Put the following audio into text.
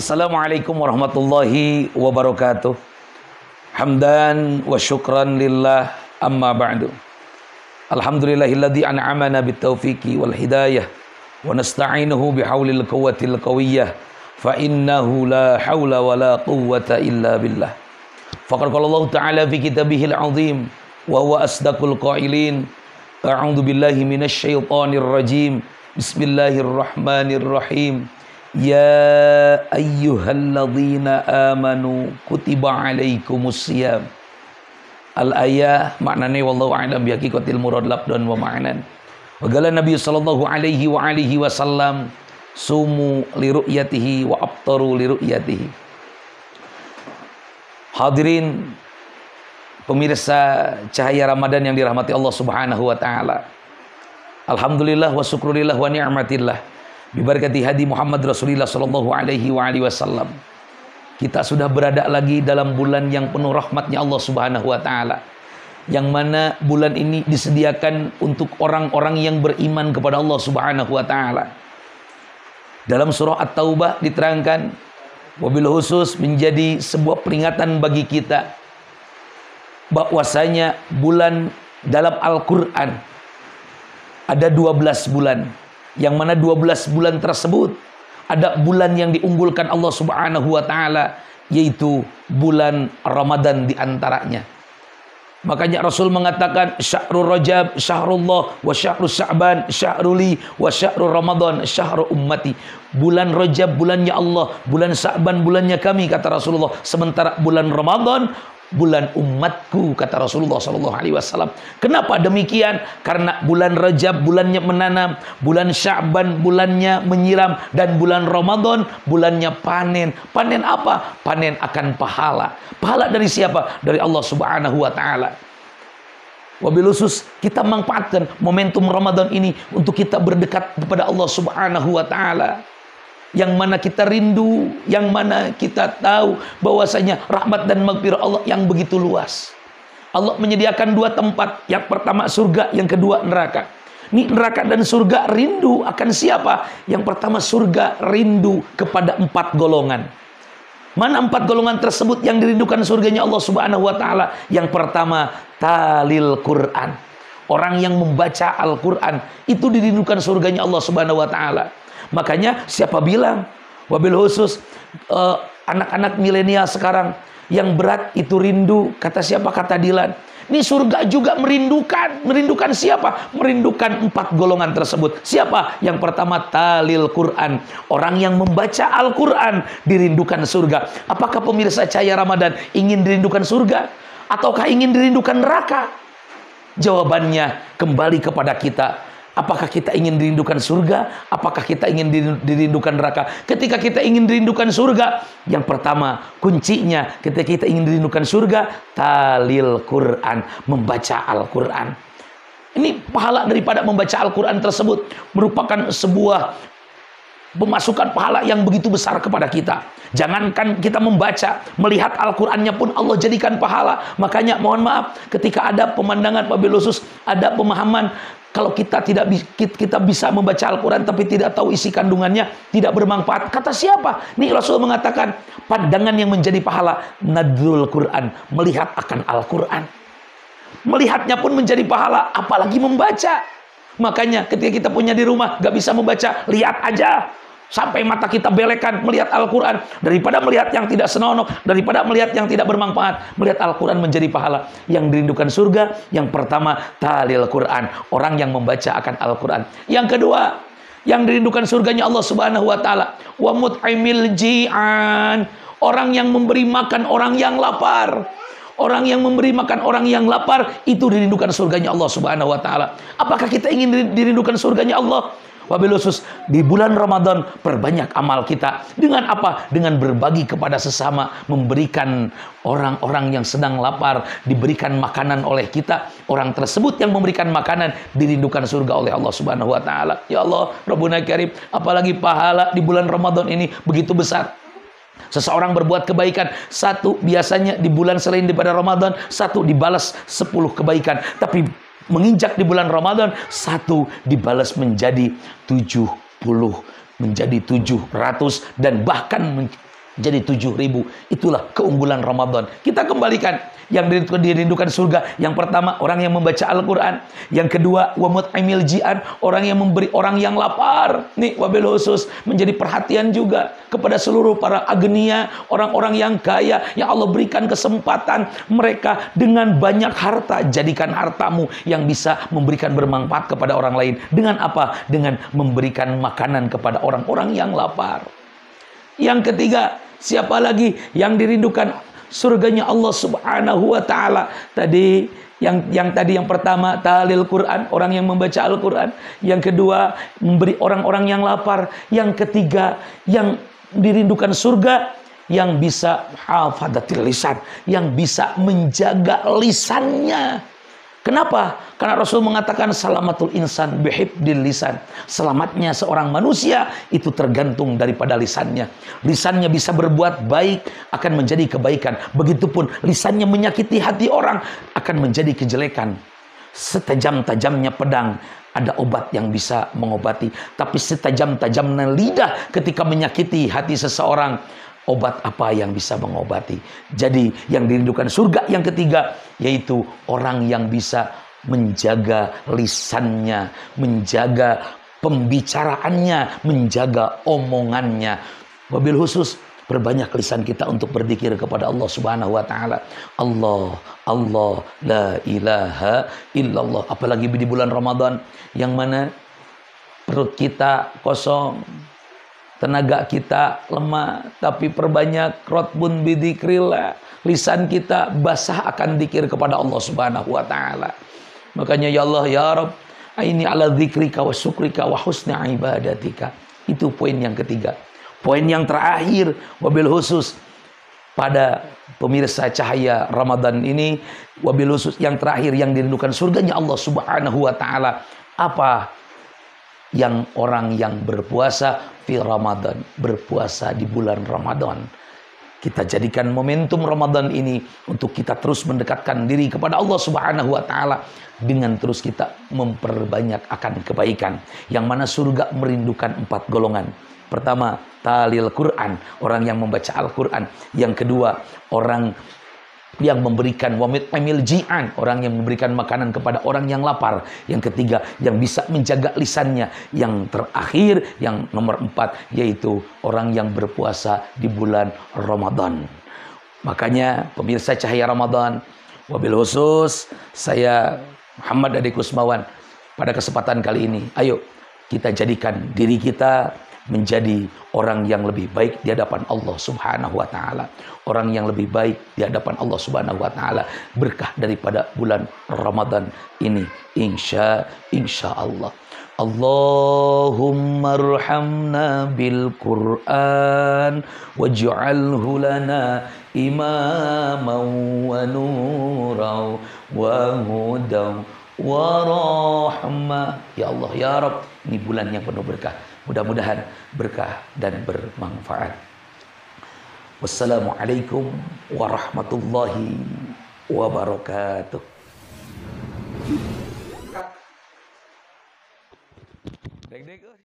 Assalamualaikum warahmatullahi wabarakatuh. Hamdan wa syukran lillah, amma ba'du. Alhamdulillahilladzi an'amana bitaufiqi wal hidayah wa nasta'inuhu bihaulil quwwatil qawiyyah fa innahu la haula wa la quwwata illa billah. Faqad qala Allah ta'ala fi kitabihil 'azim wa huwa asdaqul qailin. A'udzu billahi minasy syaithanir rajim. Bismillahirrahmanirrahim. Ya ayyuhalladzina amanu kutiba alaikumusiyam. Al-ayah maknanya wallahu a'lam bihaqiqatil murad labdan wa ma'nan. Wa qala Nabi sallallahu alaihi wa alihi wasallam sumu li ru'yatihi wa aftaru li ru'yatihi. Hadirin pemirsa Cahaya Ramadan yang dirahmati Allah Subhanahu wa taala. Alhamdulillah wa syukurillah wa ni'matillah. Bibarakati hadi Muhammad Rasulullah sallallahu alaihi wa alihi wasallam. Kita sudah berada lagi dalam bulan yang penuh rahmatnya Allah Subhanahu wa taala. Yang mana bulan ini disediakan untuk orang-orang yang beriman kepada Allah Subhanahu wa taala. Dalam surah At-Taubah diterangkan wabil khusus menjadi sebuah peringatan bagi kita bahwasanya bulan dalam Al-Qur'an ada 12 bulan. Yang mana 12 bulan tersebut ada bulan yang diunggulkan Allah Subhanahu wa taala, yaitu bulan Ramadan di antaranya. Makanya Rasul mengatakan syahrul Rajab syahrullah wa syahrul Sya'ban syahruli wa syahrul Ramadan syahrul ummati. Bulan Rajab bulannya Allah, bulan Sya'ban bulannya kami, kata Rasulullah. Sementara bulan Ramadan bulan umatku, kata Rasulullah SAW. Kenapa demikian? Karena bulan Rajab bulannya menanam, bulan Sya'ban bulannya menyiram, dan bulan Ramadan bulannya panen. Panen apa? Panen akan pahala. Pahala dari siapa? Dari Allah Subhanahu wa taala. Wabil khusus kita manfaatkan momentum Ramadan ini untuk kita berdekat kepada Allah Subhanahu wa taala. Yang mana kita rindu, yang mana kita tahu bahwasanya rahmat dan maghfirah Allah yang begitu luas. Allah menyediakan dua tempat, yang pertama surga, yang kedua neraka. Ini neraka dan surga rindu akan siapa? Yang pertama surga rindu kepada 4 golongan. Mana 4 golongan tersebut yang dirindukan surganya Allah Subhanahu wa taala? Yang pertama talil Quran. Orang yang membaca Al-Quran itu dirindukan surganya Allah Subhanahu wa taala. Makanya siapa bilang wabil khusus anak-anak milenial sekarang yang berat itu rindu, kata siapa? Kata Dilan. Ini surga juga merindukan siapa? Merindukan 4 golongan tersebut. Siapa? Yang pertama talil Quran. Orang yang membaca Al-Quran dirindukan surga. Apakah pemirsa Cahaya Ramadan ingin dirindukan surga ataukah ingin dirindukan neraka? Jawabannya kembali kepada kita. Apakah kita ingin dirindukan surga? Apakah kita ingin dirindukan neraka? Ketika kita ingin dirindukan surga, yang pertama kuncinya ketika kita ingin dirindukan surga, talil Quran, membaca Al-Quran. Ini pahala daripada membaca Al-Quran tersebut merupakan sebuah pemasukan pahala yang begitu besar kepada kita. Jangankan kita membaca, melihat Al-Qurannya pun Allah jadikan pahala. Makanya mohon maaf ketika ada pemandangan wabil khusus, ada pemahaman kalau kita bisa membaca Al-Quran tapi tidak tahu isi kandungannya, tidak bermanfaat. Kata siapa? Nih Rasul mengatakan pandangan yang menjadi pahala nadrul Quran, melihat akan Al-Quran. Melihatnya pun menjadi pahala, apalagi membaca. Makanya ketika kita punya di rumah gak bisa membaca, lihat aja sampai mata kita belekan melihat Al-Quran, daripada melihat yang tidak senonoh, daripada melihat yang tidak bermanfaat. Melihat Al-Quran menjadi pahala. Yang dirindukan surga, yang pertama talil Quran, orang yang membaca akan Al-Quran. Yang kedua, yang dirindukan surganya Allah Subhanahu wa taala, wa mut'imil ji'an, orang yang memberi makan orang yang lapar. Orang yang memberi makan orang yang lapar itu dirindukan surganya Allah Subhanahu wa taala. Apakah kita ingin dirindukan surganya Allah? Wabil khusus di bulan Ramadan perbanyak amal kita. Dengan apa? Dengan berbagi kepada sesama, memberikan orang-orang yang sedang lapar, diberikan makanan oleh kita. Orang tersebut yang memberikan makanan dirindukan surga oleh Allah Subhanahu wa taala. Ya Allah, Rabbuna Karim, apalagi pahala di bulan Ramadan ini begitu besar. Seseorang berbuat kebaikan, satu biasanya di bulan selain daripada Ramadan, satu dibalas 10 kebaikan. Tapi menginjak di bulan Ramadan, satu dibalas menjadi 70, menjadi 700, dan bahkan menjadi 7.000. Itulah keunggulan Ramadan. Kita kembalikan. Yang dirindukan surga, yang pertama orang yang membaca Al-Quran, yang kedua wa mut'imil ji'an, orang yang memberi orang yang lapar. Nih wabil khusus menjadi perhatian juga kepada seluruh para agnia, orang-orang yang kaya, yang Allah berikan kesempatan mereka dengan banyak harta. Jadikan hartamu yang bisa memberikan bermanfaat kepada orang lain. Dengan apa? Dengan memberikan makanan kepada orang-orang yang lapar. Yang ketiga, siapa lagi yang dirindukan surganya Allah Subhanahu wa taala? Tadi yang pertama tahlil Quran, orang yang membaca Al-Quran. Yang kedua, memberi orang-orang yang lapar. Yang ketiga, yang dirindukan surga, yang bisa hafadzatil lisan, yang bisa menjaga lisannya. Kenapa? Karena Rasul mengatakan salamatul insan bihifdil lisan. Selamatnya seorang manusia itu tergantung daripada lisannya. Lisannya bisa berbuat baik, akan menjadi kebaikan. Begitupun lisannya menyakiti hati orang, akan menjadi kejelekan. Setajam-tajamnya pedang, ada obat yang bisa mengobati. Tapi setajam-tajamnya lidah ketika menyakiti hati seseorang, obat apa yang bisa mengobati? Jadi yang dirindukan surga yang ketiga, yaitu orang yang bisa menjaga lisannya, menjaga pembicaraannya, menjaga omongannya. Wabil khusus, perbanyak lisan kita untuk berzikir kepada Allah Subhanahu wa taala. Allah, Allah, la ilaha illallah. Apalagi di bulan Ramadan yang mana perut kita kosong, tenaga kita lemah, tapi perbanyak rotbun bidzikrillah. Lisan kita basah akan zikir kepada Allah Subhanahu wa taala. Makanya ya Allah ya Rabb, aini ala dzikrika wa syukrika wa husni ibadatika. Itu poin yang ketiga. Poin yang terakhir wabil khusus pada pemirsa cahaya Ramadan ini, wabil khusus yang terakhir yang dirindukan surganya Allah Subhanahu wa taala. Apa yang orang yang berpuasa fi Ramadan, berpuasa di bulan Ramadan. Kita jadikan momentum Ramadan ini untuk kita terus mendekatkan diri kepada Allah Subhanahu wa taala dengan terus kita memperbanyak akan kebaikan. Yang mana surga merindukan 4 golongan. Pertama, talil Quran, orang yang membaca Al-Quran. Yang kedua, orang yang memberikan wamit emil ji'an, orang yang memberikan makanan kepada orang yang lapar. Yang ketiga, yang bisa menjaga lisannya. Yang terakhir, yang nomor 4, yaitu orang yang berpuasa di bulan Ramadan. Makanya pemirsa cahaya Ramadan, wabil khusus saya Muhammad Adi Kusmawan, pada kesempatan kali ini, ayo kita jadikan diri kita menjadi orang yang lebih baik di hadapan Allah Subhanahu wa taala. Orang yang lebih baik di hadapan Allah Subhanahu wa taala berkah daripada bulan Ramadan ini insya Allah. Allahumma arhamna bil Qur'an waj'alhu lana imaman wa nuran wa hudan wa rahmah. Ya Allah ya Rabb, ini bulan yang penuh berkah. Mudah-mudahan berkah dan bermanfaat. Wassalamualaikum warahmatullahi wabarakatuh. Dek-dek.